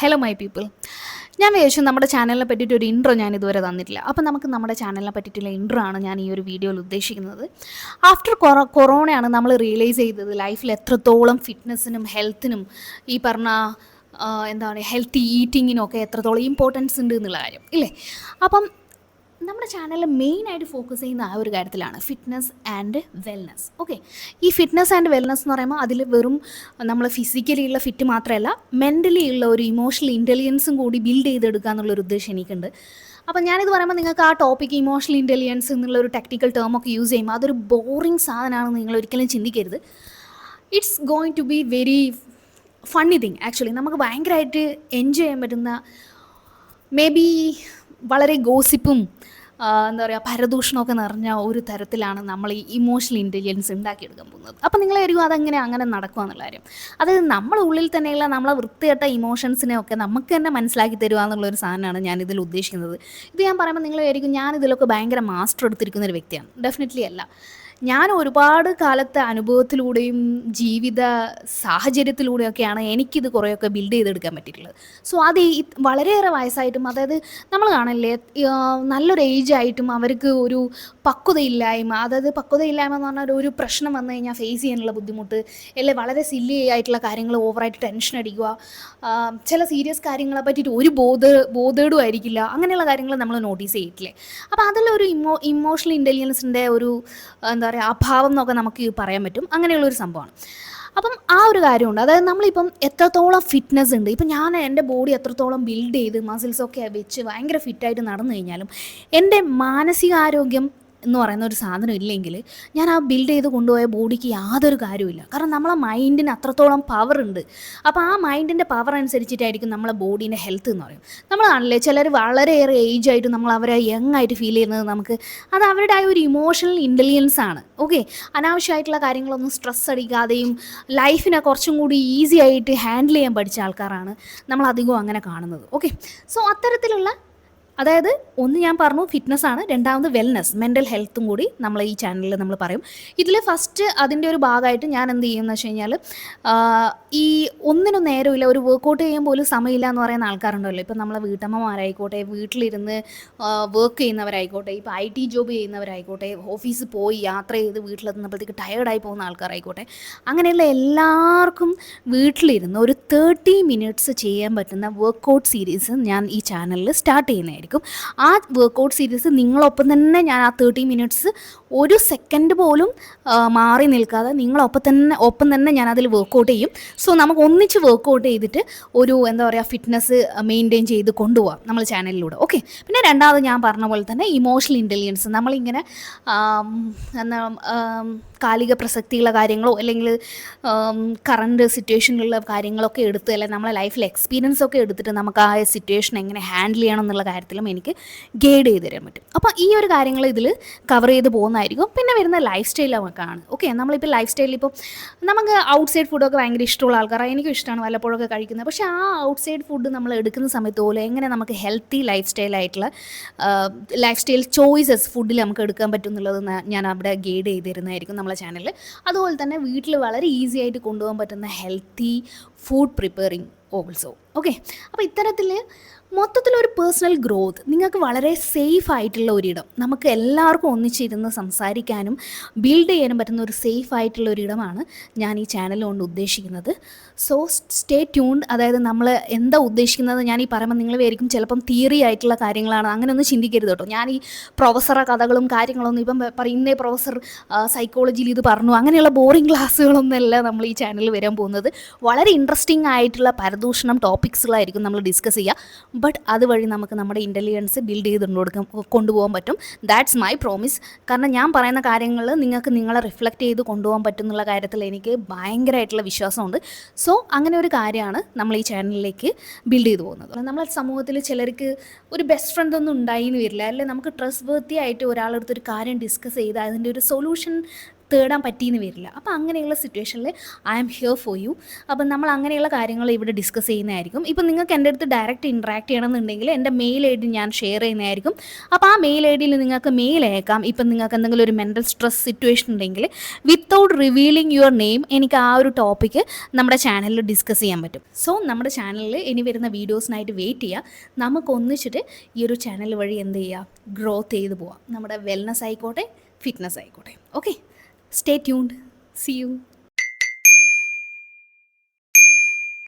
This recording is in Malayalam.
Hello my people. ഞാൻ വിചാരിച്ചു നമ്മുടെ ചാനലിനെ പറ്റിയിട്ട് ഒരു ഇൻട്രോ ഞാൻ ഇതുവരെ തന്നിട്ടില്ല. അപ്പം നമുക്ക് നമ്മുടെ ചാനലിനെ പറ്റിയിട്ടുള്ള ഇൻട്രോ ആണ് ഞാൻ ഈ ഒരു വീഡിയോയിൽ ഉദ്ദേശിക്കുന്നത്. ആഫ്റ്റർ കൊറോണയാണ് നമ്മൾ റിയലൈസ് ചെയ്തത് ലൈഫിൽ എത്രത്തോളം ഫിറ്റ്നസ്സിനും ഹെൽത്തിനും ഈ പറഞ്ഞ എന്താണ് ഹെൽത്തി ഈറ്റിങ്ങിനൊക്കെ എത്രത്തോളം ഇമ്പോർട്ടൻസ് ഉണ്ട് എന്നുള്ള കാര്യം ഇല്ലേ. അപ്പം നമ്മുടെ ചാനലിൽ മെയിനായിട്ട് ഫോക്കസ് ചെയ്യുന്ന ആ ഒരു കാര്യത്തിലാണ് ഫിറ്റ്നസ് ആൻഡ് വെൽനസ്. ഓക്കെ, ഈ ഫിറ്റ്നസ് ആൻഡ് വെൽനസ് എന്ന് പറയുമ്പോൾ അതിൽ വെറും നമ്മൾ ഫിസിക്കലി ഉള്ള ഫിറ്റ് മാത്രമല്ല, മെൻ്റലി ഉള്ള ഒരു ഇമോഷണൽ ഇൻ്റലിജൻസും കൂടി ബിൽഡ് ചെയ്തെടുക്കുക എന്നുള്ളൊരു ഉദ്ദേശം എനിക്കുണ്ട്. അപ്പം ഞാനിത് പറയുമ്പോൾ നിങ്ങൾക്ക് ആ ടോപ്പിക്ക് ഇമോഷണൽ ഇൻ്റലിജൻസ് എന്നുള്ളൊരു ടെക്നിക്കൽ ടേമൊക്കെ യൂസ് ചെയ്യുമ്പോൾ അതൊരു ബോറിങ് സാധനമാണെന്ന് നിങ്ങൾ ഒരിക്കലും ചിന്തിക്കരുത്. It's going to be very funny thing. Actually നമുക്ക് ഭയങ്കരമായിട്ട് എൻജോയ് ചെയ്യാൻ പറ്റുന്ന, മേ ബി വളരെ ഗോസിപ്പും എന്താ പറയുക പരദൂഷണമൊക്കെ നിറഞ്ഞ ഒരു തരത്തിലാണ് നമ്മൾ ഈ ഇമോഷണൽ ഇൻ്റലിജൻസ് ഉണ്ടാക്കിയെടുക്കാൻ പോകുന്നത്. അപ്പോൾ നിങ്ങളായിരിക്കും അങ്ങനെ നടക്കുക എന്നുള്ള കാര്യം. അത് നമ്മുടെ ഉള്ളിൽ തന്നെയുള്ള നമ്മളെ വൃത്തികെട്ട ഇമോഷൻസിനെയൊക്കെ നമുക്ക് തന്നെ മനസ്സിലാക്കി തരിക എന്നുള്ളൊരു സാധനമാണ് ഞാനിതിൽ ഉദ്ദേശിക്കുന്നത്. ഇത് ഞാൻ പറയുമ്പോൾ നിങ്ങളായിരിക്കും ഞാൻ ഇതിലൊക്കെ ഭയങ്കര മാസ്റ്റർ എടുത്തിരിക്കുന്ന ഒരു വ്യക്തിയാണ്. ഡെഫിനറ്റ്ലി അല്ല. ഞാൻ ഒരുപാട് കാലത്തെ അനുഭവത്തിലൂടെയും ജീവിത സാഹചര്യത്തിലൂടെയൊക്കെയാണ് എനിക്കിത് കുറേയൊക്കെ ബിൽഡ് ചെയ്തെടുക്കാൻ പറ്റിയിട്ടുള്ളത്. സോ അത് വളരെയേറെ വയസ്സായിട്ടും, അതായത് നമ്മൾ കാണില്ലേ നല്ലൊരു ഏജായിട്ടും അവർക്ക് ഒരു പക്വതയില്ലായ്മ, അതായത് പക്വതയില്ലായ്മ എന്ന് പറഞ്ഞാൽ ഒരു പ്രശ്നം വന്നു കഴിഞ്ഞാൽ ഫേസ് ചെയ്യാനുള്ള ബുദ്ധിമുട്ട്, അല്ലെ വളരെ സില്ലി ആയിട്ടുള്ള കാര്യങ്ങൾ ഓവറായിട്ട് ടെൻഷൻ അടിക്കുക, ചില സീരിയസ് കാര്യങ്ങളെ പറ്റിയിട്ട് ഒരു ബോധേടും ആയിരിക്കില്ല, അങ്ങനെയുള്ള കാര്യങ്ങൾ നമ്മൾ നോട്ടീസ് ചെയ്തിട്ടില്ലേ. അപ്പോൾ അതിലൊരു ഇമോഷണൽ ഇൻ്റലിജൻസിൻ്റെ ഒരു എന്താ പറയുക അഭാവം എന്നൊക്കെ നമുക്ക് പറയാൻ പറ്റും. അങ്ങനെയുള്ളൊരു സംഭവമാണ്. അപ്പം ആ ഒരു കാര്യമുണ്ട്. അതായത് നമ്മളിപ്പം എത്രത്തോളം ഫിറ്റ്നസ് ഉണ്ട്, ഇപ്പം ഞാൻ എൻ്റെ ബോഡി എത്രത്തോളം ബിൽഡ് ചെയ്ത് മസിൽസൊക്കെ വെച്ച് ഭയങ്കര ഫിറ്റായിട്ട് നടന്നു കഴിഞ്ഞാലും എൻ്റെ മാനസികാരോഗ്യം എന്ന് പറയുന്ന ഒരു സാധനം ഇല്ലെങ്കിൽ ഞാൻ ആ ബിൽഡ് ചെയ്ത് കൊണ്ടുപോയ ബോഡിക്ക് യാതൊരു കാര്യമില്ല. കാരണം നമ്മളെ മൈൻഡിന് അത്രത്തോളം പവർ ഉണ്ട്. അപ്പോൾ ആ മൈൻഡിൻ്റെ പവർ അനുസരിച്ചിട്ടായിരിക്കും നമ്മളെ ബോഡീൻ്റെ ഹെൽത്ത് എന്ന് പറയും. നമ്മൾ കാണില്ലേ ചിലർ വളരെയേറെ ഏജായിട്ട് നമ്മൾ അവരെ യങ് ആയിട്ട് ഫീൽ ചെയ്യുന്നത് നമുക്ക് അത് അവരുടെ ആ ഒരു ഇമോഷണൽ ഇൻ്റലിജൻസ് ആണ്. ഓക്കെ, അനാവശ്യമായിട്ടുള്ള കാര്യങ്ങളൊന്നും സ്ട്രെസ് അടിക്കാതെയും ലൈഫിനെ കുറച്ചും കൂടി ഈസി ആയിട്ട് ഹാൻഡിൽ ചെയ്യാൻ പഠിച്ച ആൾക്കാരാണ് നമ്മൾ അധികവും അങ്ങനെ കാണുന്നത്. ഓക്കെ, സോ അത്തരത്തിലുള്ള, അതായത് ഒന്ന് ഞാൻ പറഞ്ഞു ഫിറ്റ്നസ്സാണ്, രണ്ടാമത് വെൽനസ് മെൻ്റൽ ഹെൽത്തും കൂടി നമ്മൾ ഈ ചാനലിൽ നമ്മൾ പറയും. ഇതിൽ ഫസ്റ്റ് അതിൻ്റെ ഒരു ഭാഗമായിട്ട് ഞാൻ എന്ത് ചെയ്യുമെന്ന് വെച്ച് കഴിഞ്ഞാൽ ഈ ഒന്നിനും നേരമില്ല, ഒരു വർക്കൗട്ട് ചെയ്യാൻ പോലും സമയമില്ല എന്ന് പറയുന്ന ആൾക്കാരുണ്ടല്ലോ. ഇപ്പം നമ്മളെ വീട്ടമ്മമാരായിക്കോട്ടെ, വീട്ടിലിരുന്ന് വർക്ക് ചെയ്യുന്നവരായിക്കോട്ടെ, ഇപ്പോൾ IT ജോബ് ചെയ്യുന്നവരായിക്കോട്ടെ, ഓഫീസിൽ പോയി യാത്ര ചെയ്ത് വീട്ടിലെത്തുന്നപ്പോഴത്തേക്ക് ടയേർഡായി പോകുന്ന ആൾക്കാരായിക്കോട്ടെ, അങ്ങനെയുള്ള എല്ലാവർക്കും വീട്ടിലിരുന്ന് ഒരു 30 മിനിറ്റ്സ് ചെയ്യാൻ പറ്റുന്ന വർക്കൗട്ട് സീരീസ് ഞാൻ ഈ ചാനലിൽ സ്റ്റാർട്ട് ചെയ്യുന്നതായിരിക്കും. ആ വർക്കൗട്ട് സീരീസ് നിങ്ങളൊപ്പം തന്നെ ഞാൻ ആ 30 മിനിറ്റ്സ് ഒരു സെക്കൻഡ് പോലും മാറി നിൽക്കാതെ ഒപ്പം തന്നെ ഞാൻ അതിൽ വർക്കൗട്ട് ചെയ്യും. സോ നമുക്ക് ഒന്നിച്ച് വർക്കൗട്ട് ചെയ്തിട്ട് ഒരു എന്താ പറയുക ഫിറ്റ്നസ് മെയിൻറ്റെയിൻ ചെയ്ത് കൊണ്ടുപോകാം നമ്മൾ ചാനലിലൂടെ. ഓക്കെ, പിന്നെ രണ്ടാമത് ഞാൻ പറഞ്ഞ പോലെ തന്നെ ഇമോഷണൽ ഇൻ്റലിജൻസ്, നമ്മളിങ്ങനെ എന്താ കാലിക പ്രസക്തിയുള്ള കാര്യങ്ങളോ അല്ലെങ്കിൽ കറണ്ട് സിറ്റുവേഷനിലുള്ള കാര്യങ്ങളൊക്കെ എടുത്ത്, അല്ലെങ്കിൽ നമ്മളെ ലൈഫിൽ എക്സ്പീരിയൻസ് ഒക്കെ എടുത്തിട്ട് നമുക്ക് ആ സിറ്റുവേഷൻ എങ്ങനെ ഹാൻഡിൽ ചെയ്യണം എന്നുള്ള കാര്യത്തിലും എനിക്ക് ഗൈഡ് ചെയ്ത് തരാൻ പറ്റും. അപ്പോൾ ഈ ഒരു കാര്യങ്ങൾ ഇതിൽ കവർ ചെയ്ത് പോകുന്നതായിരിക്കും. പിന്നെ വരുന്ന ലൈഫ് സ്റ്റൈൽ നമുക്കാണ്. ഓക്കെ, നമ്മളിപ്പോൾ ലൈഫ് സ്റ്റൈലിൽ ഇപ്പോൾ നമുക്ക് ഔട്ട് സൈഡ് ഫുഡൊക്കെ ഭയങ്കര ഇഷ്ടമുള്ള ആൾക്കാരാണ്, എനിക്കും ഇഷ്ടമാണ് വല്ലപ്പോഴൊക്കെ കഴിക്കുന്നത്. പക്ഷേ ആ ഔട്ട് സൈഡ് ഫുഡ് നമ്മൾ എടുക്കുന്ന സമയത്ത് പോലും എങ്ങനെ നമുക്ക് ഹെൽത്തി ലൈഫ് സ്റ്റൈലായിട്ടുള്ള ലൈഫ് സ്റ്റൈൽ ചോയ്സസ് ഫുഡിൽ നമുക്ക് എടുക്കാൻ പറ്റും എന്നുള്ളത് ഞാൻ അവിടെ ഗൈഡ് ചെയ്ത് തരുന്നതായിരിക്കും നമ്മളെ ചാനലിൽ. അതുപോലെ തന്നെ വീട്ടിൽ വളരെ ഈസി ആയിട്ട് കൊണ്ടുപോകാൻ പറ്റുന്ന healthy food preparing also. Okay, അപ്പോൾ ഇത്തരത്തിൽ മൊത്തത്തിലൊരു പേഴ്സണൽ ഗ്രോത്ത്, നിങ്ങൾക്ക് വളരെ സേഫ് ആയിട്ടുള്ള ഒരിടം, നമുക്ക് എല്ലാവർക്കും ഒന്നിച്ചിരുന്ന് സംസാരിക്കാനും ബിൽഡ് ചെയ്യാനും പറ്റുന്ന ഒരു സേഫ് ആയിട്ടുള്ള ഒരിടമാണ് ഞാൻ ഈ ചാനൽ കൊണ്ട് ഉദ്ദേശിക്കുന്നത്. So stay tuned. അതായത് നമ്മൾ എന്താ ഉദ്ദേശിക്കുന്നത് ഞാൻ ഈ പറയുമ്പോൾ നിങ്ങൾ വിചാരിക്കും ചിലപ്പം തിയറി ആയിട്ടുള്ള കാര്യങ്ങളാണ്, അങ്ങനെയൊന്നും ചിന്തിക്കരുത് കേട്ടോ. ഞാൻ ഈ പ്രൊഫസറുടെ കഥകളും കാര്യങ്ങളൊന്നും ഇപ്പം പറയുന്നേ പ്രൊഫസർ സൈക്കോളജിയിൽ ഇത് പറഞ്ഞു അങ്ങനെയുള്ള ബോറിംഗ് ക്ലാസ്സുകളൊന്നുമല്ല നമ്മൾ ഈ ചാനലിൽ വരാൻ പോകുന്നത്. വളരെ ഇൻട്രസ്റ്റിംഗ് ആയിട്ടുള്ള പരദൂഷണം ടോപ്പിക്സുകളായിരിക്കും നമ്മൾ ഡിസ്കസ് ചെയ്യുക. ബട്ട് അതുവഴി നമുക്ക് നമ്മുടെ ഇൻ്റലിജൻസ് ബിൽഡ് ചെയ്ത് കൊണ്ടുപോകാൻ പറ്റും. That's my promise. കാരണം ഞാൻ പറയുന്ന കാര്യങ്ങൾ നിങ്ങൾക്ക് നിങ്ങളെ റിഫ്ലക്റ്റ് ചെയ്ത് കൊണ്ടുപോകാൻ പറ്റും എന്നുള്ള കാര്യത്തിൽ എനിക്ക് ഭയങ്കരമായിട്ടുള്ള വിശ്വാസമുണ്ട്. സോ അങ്ങനെ ഒരു കാര്യമാണ് നമ്മൾ ഈ ചാനലിലേക്ക് ബിൽഡ് ചെയ്ത് പോകുന്നത്. നമ്മളെ സമൂഹത്തിൽ ചിലർക്ക് ഒരു ബെസ്റ്റ് ഫ്രണ്ട് ഒന്നും ഉണ്ടായിന്ന് വരില്ല, അല്ലെ നമുക്ക് ട്രസ്റ്റ് വർത്തി ആയിട്ട് ഒരാളെടുത്തൊരു കാര്യം ഡിസ്കസ് ചെയ്ത് അതിൻ്റെ ഒരു സൊല്യൂഷൻ തേടാൻ പറ്റിയെന്ന് വരില്ല. അപ്പോൾ അങ്ങനെയുള്ള സിറ്റുവേഷനിൽ I am here for you. അപ്പം നമ്മൾ അങ്ങനെയുള്ള കാര്യങ്ങൾ ഇവിടെ ഡിസ്കസ് ചെയ്യുന്നതായിരിക്കും. ഇപ്പം നിങ്ങൾക്ക് എൻ്റെ അടുത്ത് ഡയറക്റ്റ് ഇൻട്രാക്ട് ചെയ്യണമെന്നുണ്ടെങ്കിൽ എൻ്റെ മെയിൽ ഐ ഡി ഞാൻ ഷെയർ ചെയ്യുന്നതായിരിക്കും. അപ്പോൾ ആ മെയിൽ ഐ ഡിയിൽ നിങ്ങൾക്ക് മെയിൽ അയക്കാം. ഇപ്പം നിങ്ങൾക്ക് എന്തെങ്കിലും ഒരു മെൻ്റൽ സ്ട്രെസ് സിറ്റുവേഷൻ ഉണ്ടെങ്കിൽ വിത്തൗട്ട് റിവീലിംഗ് യുവർ നെയിം എനിക്ക് ആ ഒരു ടോപ്പിക്ക് നമ്മുടെ ചാനലിൽ ഡിസ്കസ് ചെയ്യാൻ പറ്റും. സോ നമ്മുടെ ചാനലിൽ ഇനി വരുന്ന വീഡിയോസിനായിട്ട് വെയിറ്റ് ചെയ്യുക. നമുക്ക് ഒന്നിച്ചിട്ട് ഈ ഒരു ചാനൽ വഴി എന്ത് ചെയ്യുക, ഗ്രോത്ത് ചെയ്ത് പോവാം. നമ്മുടെ വെൽനസ് ആയിക്കോട്ടെ, ഫിറ്റ്നസ് ആയിക്കോട്ടെ. Okay, stay tuned. See U.